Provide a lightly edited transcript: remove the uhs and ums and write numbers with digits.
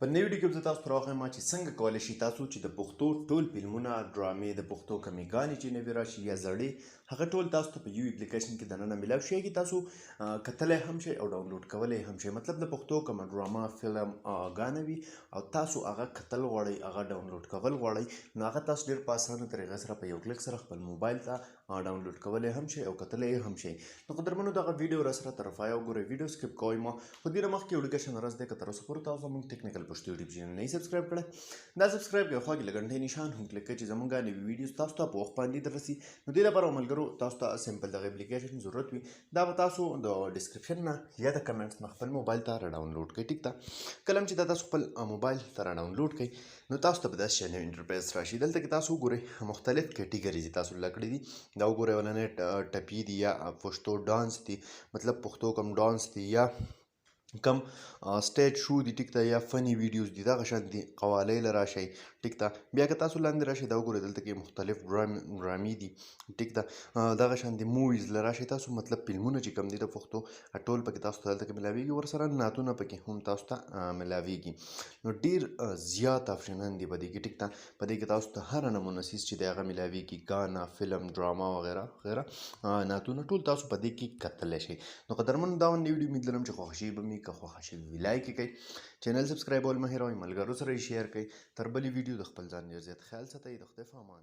په نوې ویډیو کې زه تاسو ته راغلی یم چې څنګه کولی شئ تاسو چې د پښتو ټول فلمونه ډرامې د پښتو کمیګانې چې نوې راشي یا زړې هغه ټول تاسو ته په یو اپلیکیشن کې دننه میلاو شي چې تاسو کتلی هم شئ او ډاونلوډ کولی هم شئ. مطلب د پښتو کومه ډراما فلم ګانې وي او تاسو هغه کتل غواړئ هغه ډاونلوډ کول غواړئ نو هغه تاسو ډېر په اسانه طریقه سره په یو کلیک سره خپل موبایل ته ډاونلوډ کولی هم شئ او کتلی هم شئ. نو قدرمنو دغه ویډیو را سره تر پایه وګورئ، ویډیو سکپ کوئ مه، خو دې نه مخکې یو ډېر رس دی که تر اوسه پورې تاسو زموږ ټیکنیکل پښتو یوټیوب چینل نه سبسکرایب کړی دا سبسکرایب کړئ، خوا کې له غنټۍ نشان هم کلیک کړئ چې زموږ نوي ویډیوز تاسو ته په وخت باندې دررسي. نو دې لپاره ملګرو تاسو ته سمپل دغه اپلیکیشن ضرورت وي، دا به تاسو د ډسکرپشن نه یا د کمنټس نه خپل موبایل ته را ډاونلوډ کړئ. ټیک ده، کله چې دا تاسو خپل موبایل ته را ډاونلوډ کړئ نو تاسو ته به داسې شی انټرفیس راشي. دلته کې تاسو وګورئ مختلف کیټیګریز تاسو لکړي دي، دا وګورئ اولنې ټپي دي یا پښتو ډانس دي، مطلب پښتو کم ډانس دي یا کم سټیج شو دي، ټیک ده، یا فني ویډیوز دي، دغه شان دي قوالی له راشئ. ټیک ده، بیا که تاسو لاندې راشئ دا وګورئ دلته کې مختلف ډرامې دي، ټیک ده، دغه شان دي موویز له راشئ تاسو، مطلب فلمونه چې کوم دي د پښتو ټول پکې تاسو ته دلته کې ملاویږي، ورسره نعتونه پکې هم تاسو ته ملاویږي. نو ډېر زیات آپشنان دي په دې کې، ټیک ده، په دې کې تاسو ته هر نمونه څیز چې دی هغه ملاویږي، ګانا، فلم، ډراما وغیره وغیره، نعتونه ټول تاسو په دې کې کتلی شئ. نو قدرمنو دا نوې ویډیو امید لرم چې خوښه شوې به مې، که خوښه شوې وي لایک یې کړئ، چینل سبسکرایبول مه هېروئ، ملګرو سره یې شیر کړئ. تر بلې ویډیو د خپل ځان ډېر زیات خیال ساتئ. د خدای په امان.